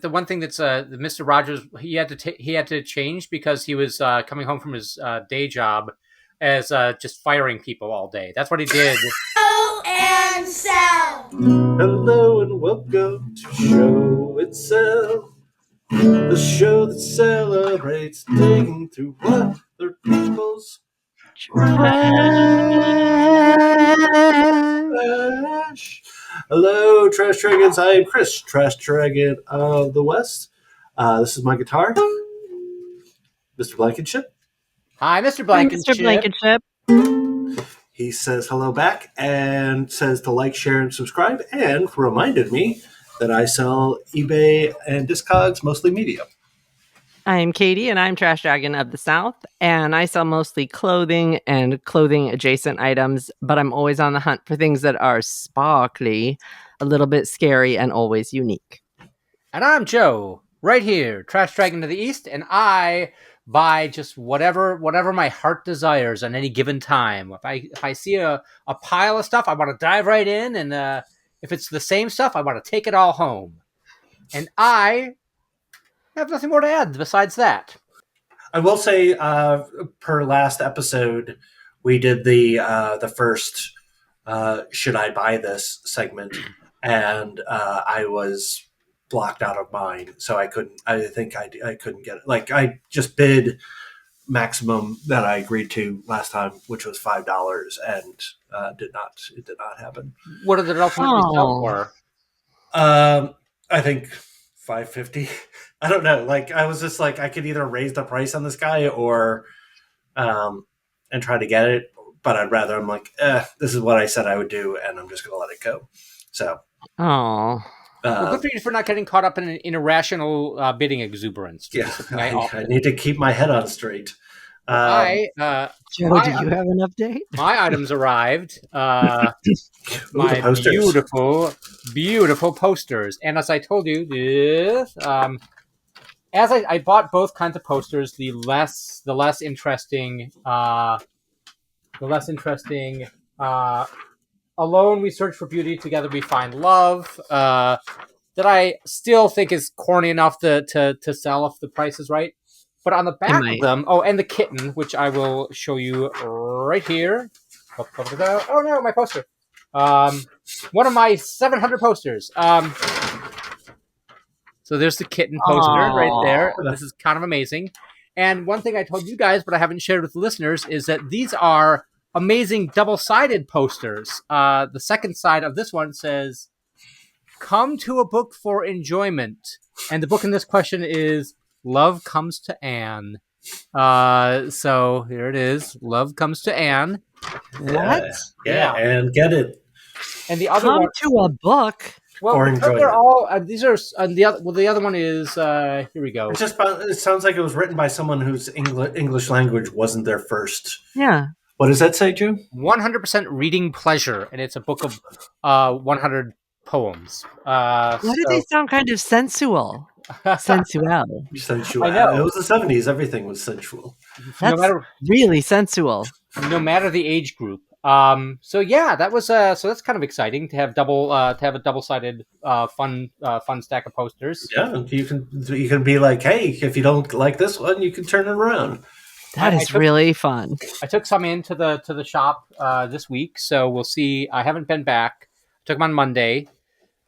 The one thing that's Mr. Rogers, he had to change because he was coming home from his day job as just firing people all day. That's what he did. Show and Sell. Hello and welcome to Show and Sell, the show that celebrates digging through other people's trash. Hello, Trash Dragons. I am Chris, Trash Dragon of the West. This is my guitar, Mr. Blankenship. Hi, Mr. Blankenship. Mr. Blankenship. He says hello back and says to like, share, and subscribe, and reminded me that I sell eBay and Discogs, mostly media. I'm Katie, and I'm Trash Dragon of the South, and I sell mostly clothing and clothing-adjacent items, but I'm always on the hunt for things that are sparkly, a little bit scary, and always unique. And I'm Joe, right here, Trash Dragon of the East, and I buy just whatever my heart desires on any given time. If I see a pile of stuff, I want to dive right in, and if it's the same stuff, I want to take it all home. And I have nothing more to add besides that. I will say, per last episode, we did the first "Should I Buy This" segment, and I was blocked out of mine, so I couldn't. I think I couldn't get it. Like, I just bid maximum that I agreed to last time, which was $5, and it did not happen. What did it ultimately sell for? I think $5.50. I don't know. Like, I was just like, I could either raise the price on this guy or and try to get it, but I'm like, this is what I said I would do, and I'm just gonna let it go. So well, good for you for not getting caught up in an irrational bidding exuberance. Yeah, I need to keep my head on straight. Joe, do you have an update? My items arrived. My beautiful posters. And as I told you, as I bought both kinds of posters, the less interesting. Alone we search for beauty, together we find love. That I still think is corny enough to sell if the price is right. But on the back of them, and the kitten, which I will show you right here. Oh no, my poster. One of my 700 posters. So there's the kitten poster right there. This is kind of amazing. And one thing I told you guys, but I haven't shared with the listeners, is that these are amazing double-sided posters. The second side of this one says, "Come to a book for enjoyment." And the book in this question is Love Comes to Anne. So here it is. Love Comes to Anne. What? Yeah, and get it. And the other Come one, to a book. well, or because they're all these are the other. Well, the other one is here we go. It sounds like it was written by someone whose English language wasn't their first. Yeah. What does that say, Joe? 100% reading pleasure, and it's a book of 100 poems. Why do they sound kind of sensual? Sensual. Sensual. I know. It was the 70s. Everything was sensual. That's really sensual. No matter the age group. So yeah, that was so that's kind of exciting to have a double-sided fun stack of posters. Yeah, you can be like, hey, if you don't like this one, you can turn it around. That is really fun. I took some into the shop this week, so we'll see. I haven't been back. I took them on Monday.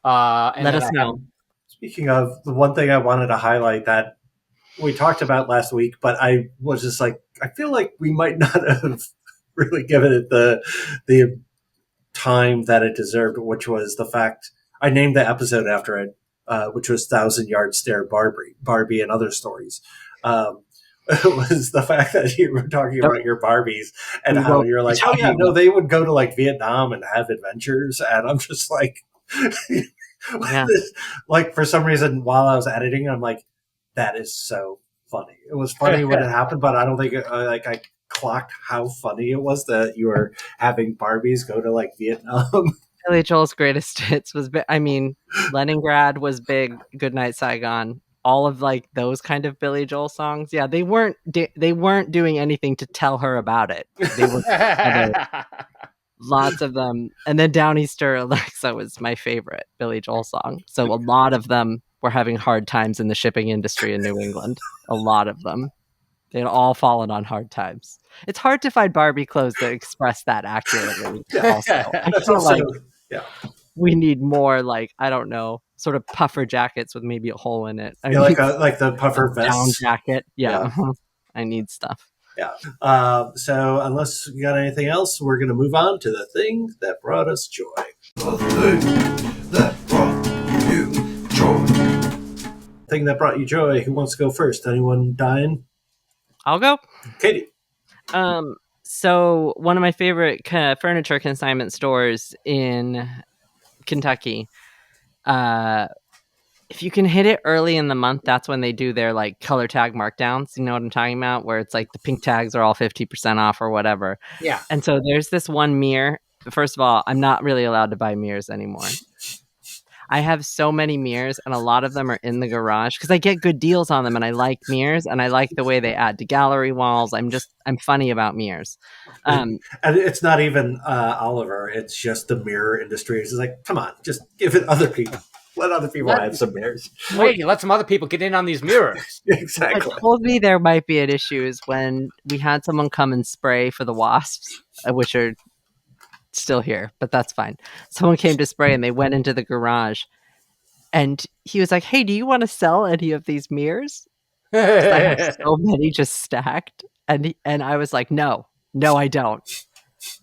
And let us know. Speaking of, the one thing I wanted to highlight that we talked about last week, but I was just like, I feel like we might not have really given it the time that it deserved, which was the fact I named the episode after it, which was 1,000-Yard Stare Barbie and Other Stories. It was the fact that you were talking about your Barbies and how you're like, oh yeah, no, they would go to like Vietnam and have adventures, and I'm just like, yeah. Like, for some reason while I was editing, I'm like, that is so funny. It was funny when it happened, but I don't think I clocked how funny it was that you were having Barbies go to like Vietnam. Billy Joel's greatest hits was big. I mean, Leningrad was big. Goodnight Saigon. All of like those kind of Billy Joel songs. Yeah, they weren't doing anything to tell her about it. They were lots of them. And then Downeaster Alexa was my favorite Billy Joel song. So a lot of them were having hard times in the shipping industry in New England. A lot of them. They had all fallen on hard times. It's hard to find Barbie clothes that express that accurately. Also, I That's feel also, like yeah. we need more, like, I don't know, sort of puffer jackets with maybe a hole in it. Yeah, like the puffer down vests. jacket. Yeah. I need stuff. Yeah. So unless you got anything else, we're going to move on to the thing that brought us joy. The thing that brought you joy. Thing that brought you joy. Who wants to go first? Anyone dying? I'll go. Katie. So one of my favorite furniture consignment stores in Kentucky, if you can hit it early in the month, that's when they do their like color tag markdowns. You know what I'm talking about? Where it's like the pink tags are all 50% off or whatever. Yeah. And so there's this one mirror. First of all, I'm not really allowed to buy mirrors anymore. I have so many mirrors, and a lot of them are in the garage because I get good deals on them, and I like mirrors, and I like the way they add to gallery walls. I'm funny about mirrors. And it's not even Oliver. It's just the mirror industry. It's like, come on, just give it other people. Let other people have some mirrors. Wait, let some other people get in on these mirrors. Exactly. What told me there might be an issue is when we had someone come and spray for the wasps, which are still here, but that's fine. Someone came to spray and they went into the garage and he was like, "Hey, do you want to sell any of these mirrors?" I have so many just stacked. And I was like, no, I don't.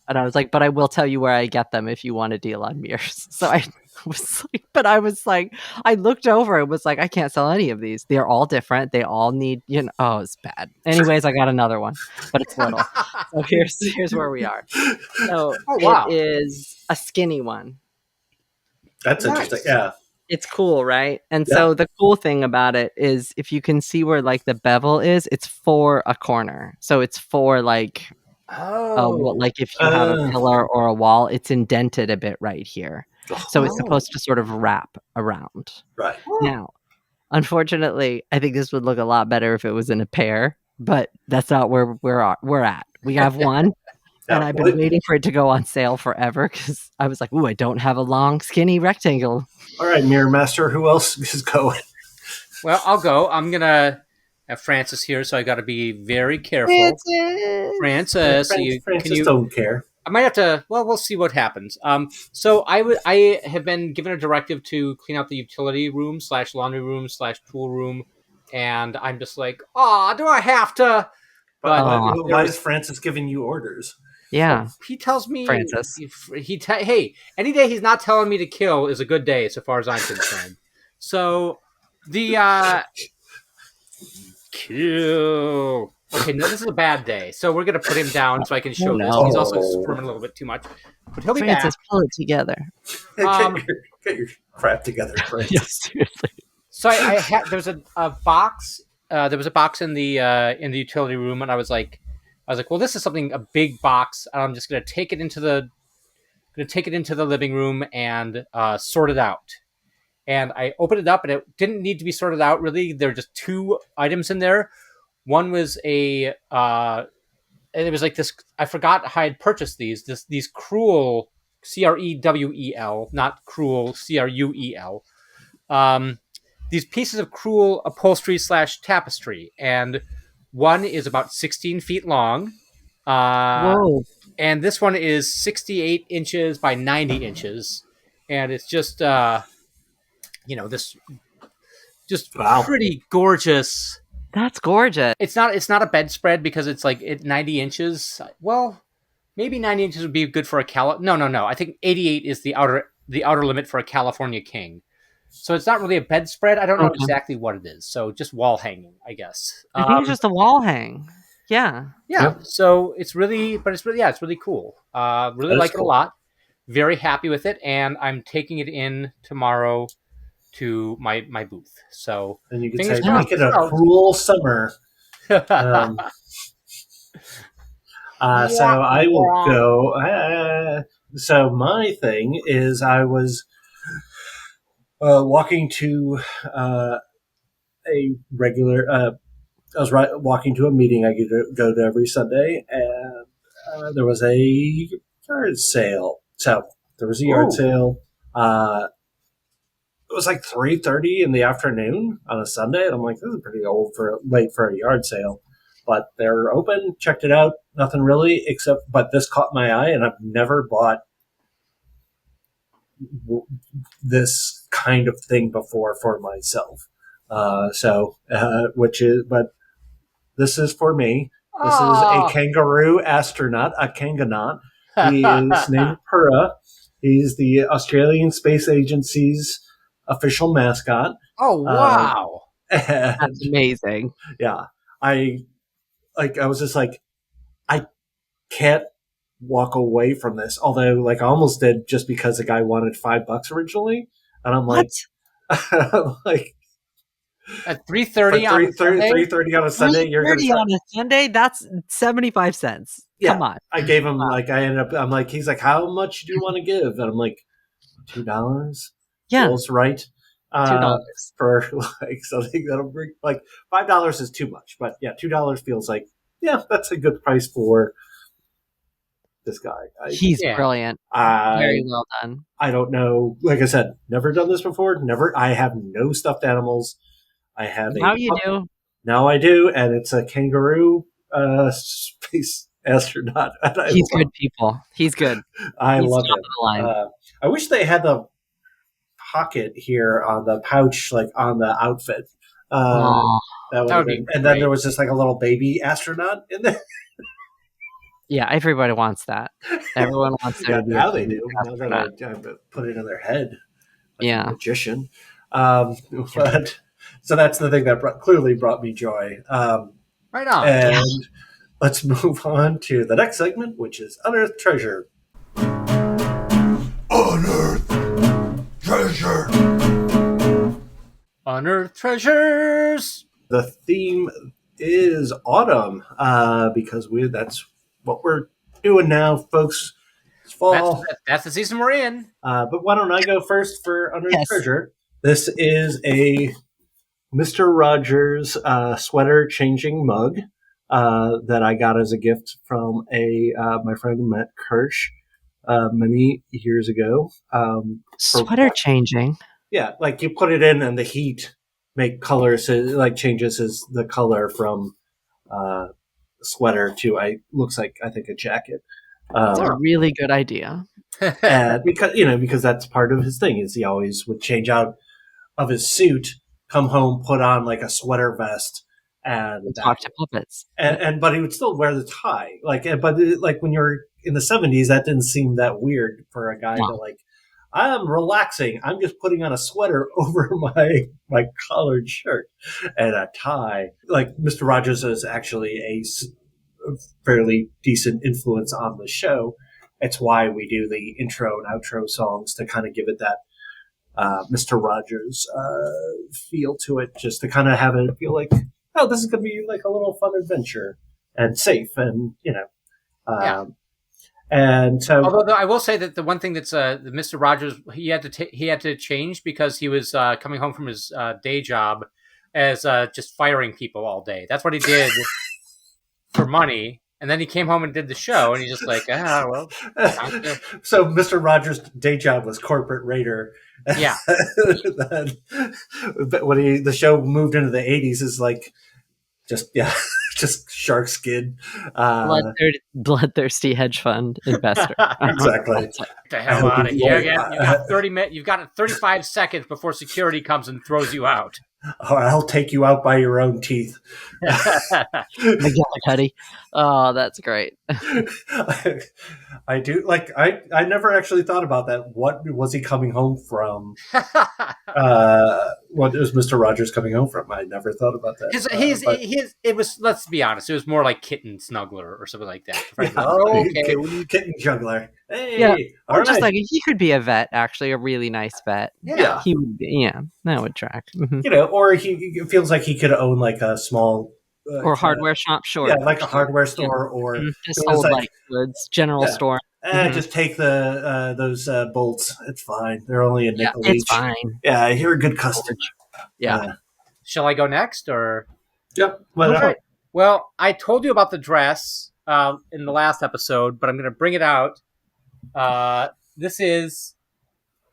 And I was like, but I will tell you where I get them if you want a deal on mirrors. So I was like, I looked over and was like, I can't sell any of these. They're all different. They all need, oh, it's bad. Anyways, I got another one, but it's little. So here's where we are. So It is a skinny one. That's interesting. Yeah. It's cool, right? And so the cool thing about it is if you can see where like the bevel is, it's for a corner. So it's for like, like if you have a pillar or a wall, it's indented a bit right here. So it's supposed to sort of wrap around. Right. Now, unfortunately, I think this would look a lot better if it was in a pair, but that's not where we're at. We have one. And I've been waiting for it to go on sale forever because I was like, ooh, I don't have a long, skinny rectangle. All right, Mirror Master, who else is going? Well, I'll go. I'm going to have Francis here, so I got to be very careful. Francis, don't care. I might have to, well, we'll see what happens. So I have been given a directive to clean out the utility room / laundry room / tool room, and I'm just like, do I have to? But why is Francis giving you orders? Yeah. So he tells me, Francis. Hey, any day he's not telling me to kill is a good day, so far as I'm concerned. So the kill. Okay, no, this is a bad day, so we're gonna put him down so I can show this. He's also squirming a little bit too much, but he'll be Francis, back. pull it together. Get your crap together, Francis. Yes, seriously. So I had there's a box. There was a box in the utility room, and I was like, well, this is a big box. I'm just gonna take it into the living room and sort it out. And I opened it up, and it didn't need to be sorted out really. There were just two items in there. One was and it was like this. I forgot how I'd purchased these. These Crewl, Crewel, not Cruel, Cruel. These pieces of Crewl upholstery / tapestry, and one is about 16 feet long. Whoa. And this one is 68 inches by 90 inches. And it's just, this just pretty gorgeous. That's gorgeous. It's not a bedspread because it's like 90 inches. Well, maybe 90 inches would be good for a No. I think 88 is the outer limit for a California king. So it's not really a bedspread. I don't know exactly what it is. So just wall hanging, I guess. I think it's just a wall hang. Yeah. Yeah. So it's really cool. Really like it a lot. Very happy with it, and I'm taking it in tomorrow to my booth. So and you can say, make it a cruel summer. So I will go. So my thing is, I was walking to a regular. I was walking to a meeting I go to every Sunday, and there was a yard sale. So there was a yard sale. was like 3:30 in the afternoon on a Sunday, and I'm like, this is pretty late for a yard sale. But they're open. Checked it out. Nothing really, but this caught my eye, and I've never bought this kind of thing before for myself. But this is for me. This is a kangaroo astronaut, a kangonaut. He is named Pura. He's the Australian Space Agency's official mascot. Oh, wow. That's amazing. Yeah. I was just like, I can't walk away from this. Although, like, I almost did just because the guy wanted $5 originally. And I'm like, like, at 3:30 on a Sunday? 3:30 on a Sunday, you're going to on a Sunday? That's 75 cents. Yeah, Come on. I gave him I'm like, he's like, how much do you want to give? And I'm like, $2. Yeah, feels right. $2 for like something that'll bring like $5 is too much, but yeah, $2 feels like that's a good price for this guy. He's brilliant. Very well done. I don't know. Like I said, never done this before. Never. I have no stuffed animals. I have now you do. Now I do, and it's a kangaroo space astronaut. He's good, people. He's good. I love it. I wish they had the pocket here on the pouch, like on the outfit. That would be and then there was just like a little baby astronaut in there. Yeah, everybody wants that. Everyone wants to. Now they do. Now that I put it in their head. Like a magician. But so that's the thing that clearly brought me joy. Right on. And let's move on to the next segment, which is Unearthed Treasure. Unearthed Treasure. Unearthed Treasures. The theme is autumn, because that's what we're doing now, folks. It's fall. That's the season we're in. But why don't I go first for Unearthed Treasure? This is a Mr. Rogers sweater changing mug that I got as a gift from my friend Matt Kirsch many years ago. Sweater changing? Yeah, like you put it in and the heat make colors, like changes the color from sweater to looks like I think a jacket. That's a really good idea. because that's part of his thing is he always would change out of his suit, come home, put on like a sweater vest, and talk to puppets. But he would still wear the tie. But when you're in the 70s, that didn't seem that weird for a guy to like. I'm relaxing. I'm just putting on a sweater over my collared shirt and a tie. Like Mr. Rogers is actually a fairly decent influence on the show. It's why we do the intro and outro songs to kind of give it that Mr. Rogers feel to it, just to kind of have it feel like, oh, this is going to be like a little fun adventure and safe, and And so, although I will say that the one thing that's Mr. Rogers, he had to change because he was coming home from his day job as just firing people all day. That's what he did for money. And then he came home and did the show, and he's just like, well. So Mr. Rogers' day job was corporate raider. Yeah. But when the show moved into the 80s, is like just shark skin. Bloodthirsty hedge fund investor. Exactly. Get the hell out of here. You've got 35 seconds before security comes and throws you out. Or I'll take you out by your own teeth. McGillicuddy. Oh, that's great. I do like. I never actually thought about that. What was he coming home from? What was Mr. Rogers coming home from? I never thought about that. It was. Let's be honest. It was more like kitten snuggler or something like that. Kitten juggler. Hey, yeah, or just like he could be a vet. Actually, a really nice vet. Yeah, he would. Yeah, that would track. Mm-hmm. Or he feels like he could own like a small. Or hardware shop, sure. Yeah, like a hardware store, or just old like goods, general store. Just take those bolts. It's fine. They're only a nickel each. It's fine. Yeah, you're a good customer. Yeah. Shall I go next, or? Yep. Well, I told you about the dress in the last episode, but I'm going to bring it out. This is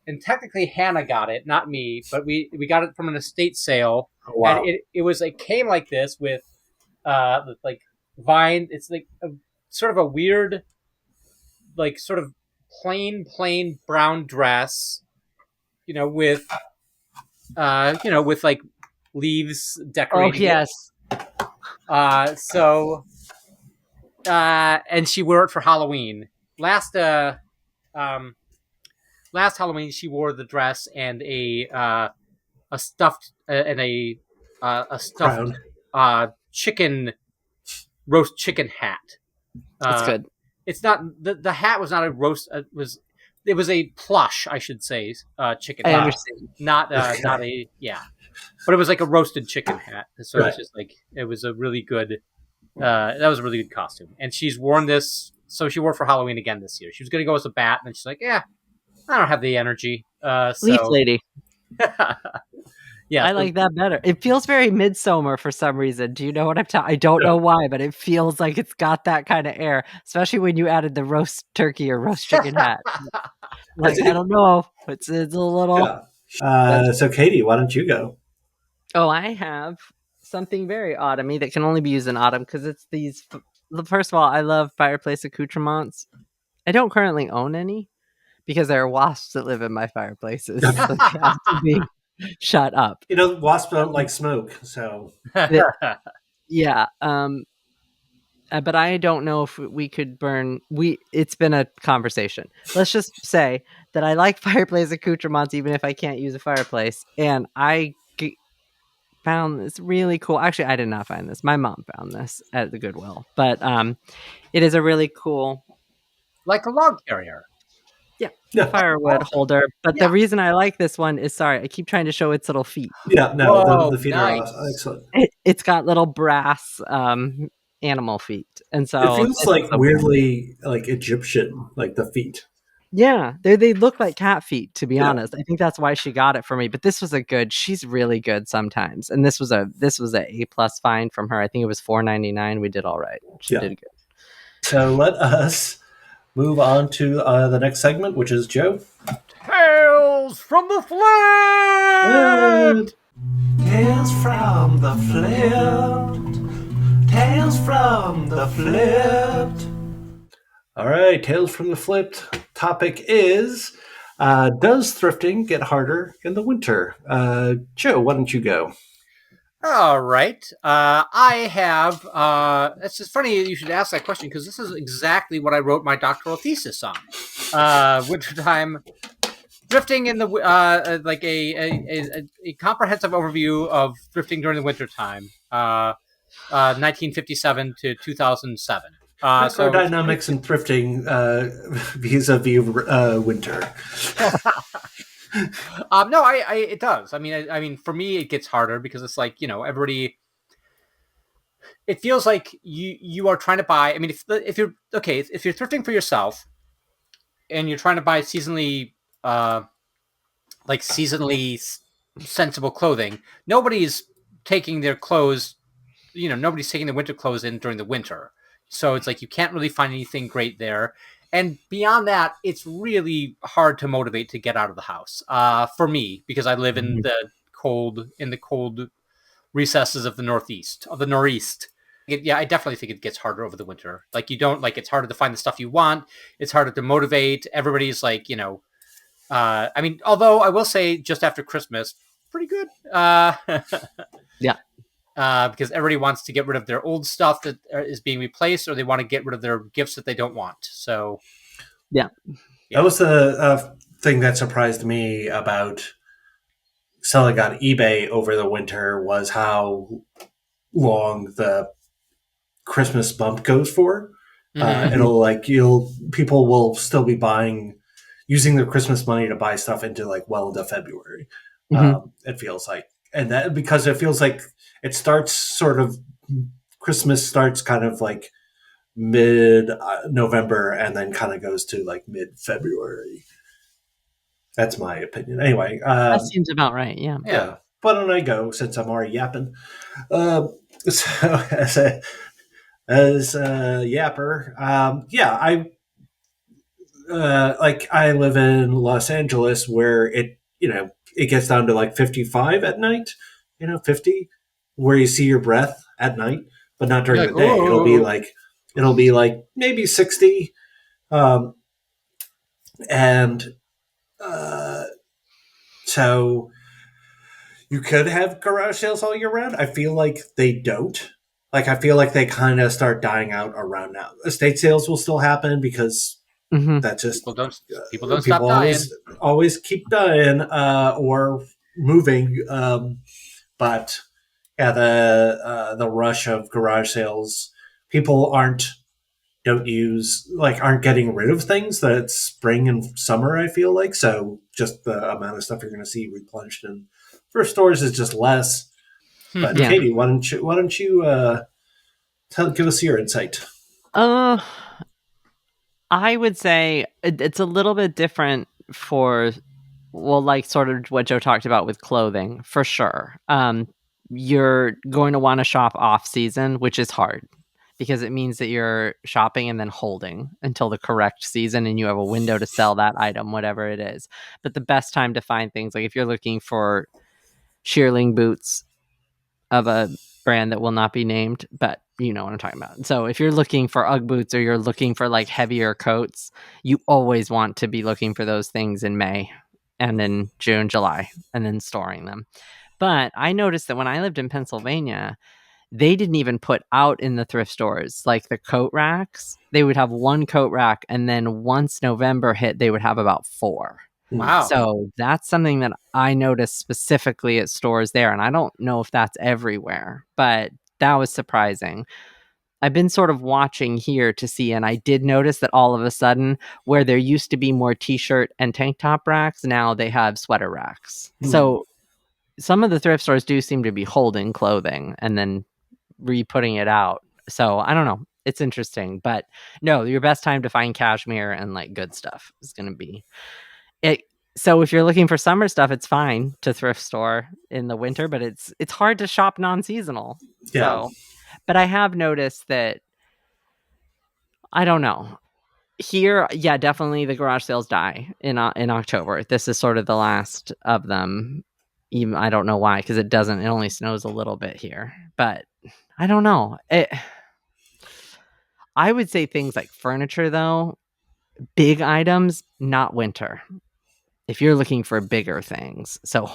and technically Hannah got it, not me, but we got it from an estate sale. Oh, wow. And it came like this with like vine. It's like sort of a weird, like sort of plain brown dress, with with like leaves Oh decorating. yes. And she wore it for Halloween. Last Halloween, she wore the dress and a stuffed Crown. roast chicken hat. That's good. It's not the hat was not a roast. It was a plush, I should say, chicken I hat. understand. Not a but it was like a roasted chicken hat. So Right. it's just like it was a really good. That was a really good costume, and she's worn this. So she wore it for Halloween again this year. She was going to go as a bat, and then she's like, "Yeah, I don't have the energy." Leaf lady. Yeah, I like that better. It feels very midsummer for some reason. Do you know what I'm talking? I don't know why, but it feels like it's got that kind of air, especially when you added the roast turkey or roast chicken hat. Like, I don't know. It's a little. Yeah. So, Katie, why don't you go? Oh, I have something very autumny that can only be used in autumn because it's these. First of all, I love fireplace accoutrements. I don't currently own any because there are wasps that live in my fireplaces. So they have to be shut up. Wasps don't like smoke, so Yeah. But I don't know if we could burn. It's been a conversation. Let's just say that I like fireplace accoutrements, even if I can't use a fireplace. And I found this really cool. Actually, I did not find this. My mom found this at the Goodwill, but it is a really cool, like a log carrier. firewood holder. But the reason I like this one is, sorry, I keep trying to show its little feet. Yeah, no, Whoa, the feet nice. are excellent. It's got little brass animal feet, and so It feels like weirdly like Egyptian, like the feet. Yeah, they look like cat feet, to be honest. I think that's why she got it for me. But this was she's really good sometimes. And this was a A+ find from her. I think it was $4.99. We did all right. She did good. So let us move on to the next segment, which is Joe. Tales from the Flipped! Tales from the flipped. Tales from the flipped. All right, Tales from the Flipped. Topic is, does thrifting get harder in the winter? Joe, why don't you go? All right. I have, it's just funny you should ask that question because this is exactly what I wrote my doctoral thesis on. Wintertime thrifting in the, like a comprehensive overview of thrifting during the wintertime, 1957 to 2007. Microdynamics and thrifting vis-a-vis winter. No, it does. I mean, for me, it gets harder because it's like, everybody. It feels like you are trying to buy. I mean, if you're thrifting for yourself, and you're trying to buy seasonally sensible clothing, nobody's taking their clothes. Nobody's taking their winter clothes in during the winter. So it's like you can't really find anything great there. And beyond that, it's really hard to motivate to get out of the house. For me, because I live in the cold recesses of the northeast. I definitely think it gets harder over the winter. Like it's harder to find the stuff you want. It's harder to motivate. Everybody's like, I mean, although I will say just after Christmas, pretty good. Yeah. Because everybody wants to get rid of their old stuff that is being replaced, or they want to get rid of their gifts that they don't want. So, yeah. That was the thing that surprised me about selling on eBay over the winter was how long the Christmas bump goes for. People will still be using their Christmas money to buy stuff into into February. It feels like. And that because it feels like it starts Christmas starts kind of like mid-November and then kind of goes to mid-February. That's my opinion. Anyway. That seems about right, yeah. Yeah. Why don't I go since I'm already yapping? So as a yapper, like I live in Los Angeles, where it gets down to like 55 at night, 50, where you see your breath at night, but not during You're the like, day. "Whoa." It'll be like maybe 60, and so you could have garage sales all year round. I feel like they don't. Like I feel like they kind of start dying out around now. Estate sales will still happen because that's just People don't stop dying. always keep dying or moving. But yeah, the rush of garage sales, people aren't getting rid of things that it's spring and summer. I feel like so just the amount of stuff you're going to see replenished in thrift stores is just less. But Yeah. Katie, why don't you give us your insight? I would say it's a little bit different for, well, like sort of what Joe talked about with clothing, for sure. You're going to want to shop off season, which is hard because it means that you're shopping and then holding until the correct season and you have a window to sell that item, whatever it is. But the best time to find things, like if you're looking for shearling boots of a brand that will not be named, but you know what I'm talking about. So if you're looking for Ugg boots or you're looking for like heavier coats, you always want to be looking for those things in May and in June, July, and then storing them. But I noticed that when I lived in Pennsylvania, they didn't even put out in the thrift stores like the coat racks. They would have one coat rack, and then once November hit, they would have about 4. Wow. So that's something that I noticed specifically at stores there. And I don't know if that's everywhere, but that was surprising. I've been sort of watching here to see, and I did notice that all of a sudden, where there used to be more t-shirt and tank top racks, now they have sweater racks. So some of the thrift stores do seem to be holding clothing and then re-putting it out. So I don't know. It's interesting. But no, your best time to find cashmere and like good stuff is going to be it. So if you're looking for summer stuff, it's fine to thrift store in the winter, but it's hard to shop non-seasonal. Yeah. So, but I have noticed that, I don't know. Here, yeah, definitely the garage sales die in October. This is sort of the last of them. Even I don't know why, because it only snows a little bit here. But I don't know. I would say things like furniture, though, big items, not winter. If you're looking for bigger things, so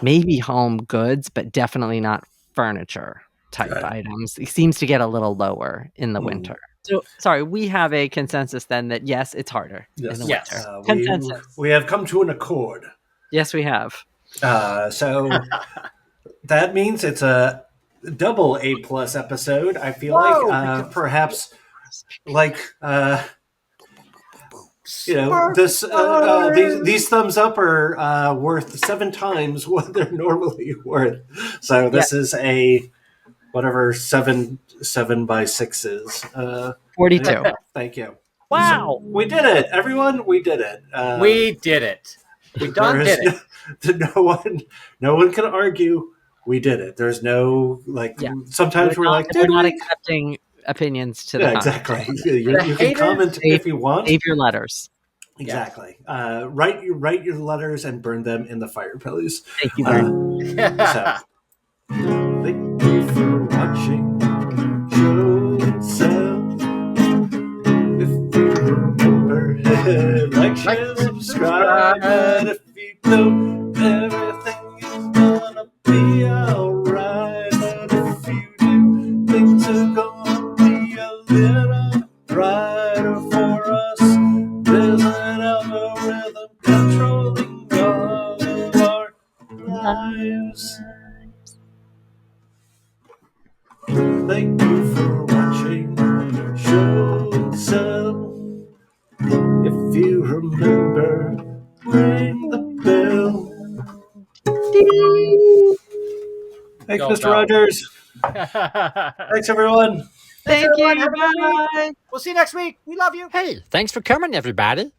maybe home goods, but definitely not furniture type items. It seems to get a little lower in the winter. So, sorry, we have a consensus then that yes, it's harder in the winter. Consensus. We have come to an accord. Yes, we have. So that means it's a double A+ episode. I feel like perhaps like this these thumbs up are worth 7 times what they're normally worth. So this is a whatever 7 by 6s. 42. Thank you. Wow, we did it, everyone. We did it. We did it. We done did it. No one can argue. We did it. There's no Sometimes we're not accepting opinions to the exactly. You can comment if you want. Save your letters. Exactly. Write your letters and burn them in the fireplace. Thank you very much. So, thank you for watching Show and Sell. If you remember, like, share, subscribe. And if you don't, everything is gonna be alright. And if you do, things are gonna be a little brighter for us. There's an algorithm controlling all of our lives. Thank you for watching Show and Sell. If you remember, ring the bell. Thanks, Mr. Rogers. Thanks, everyone. Thank you. Bye. We'll see you next week. We love you. Hey, thanks for coming, everybody.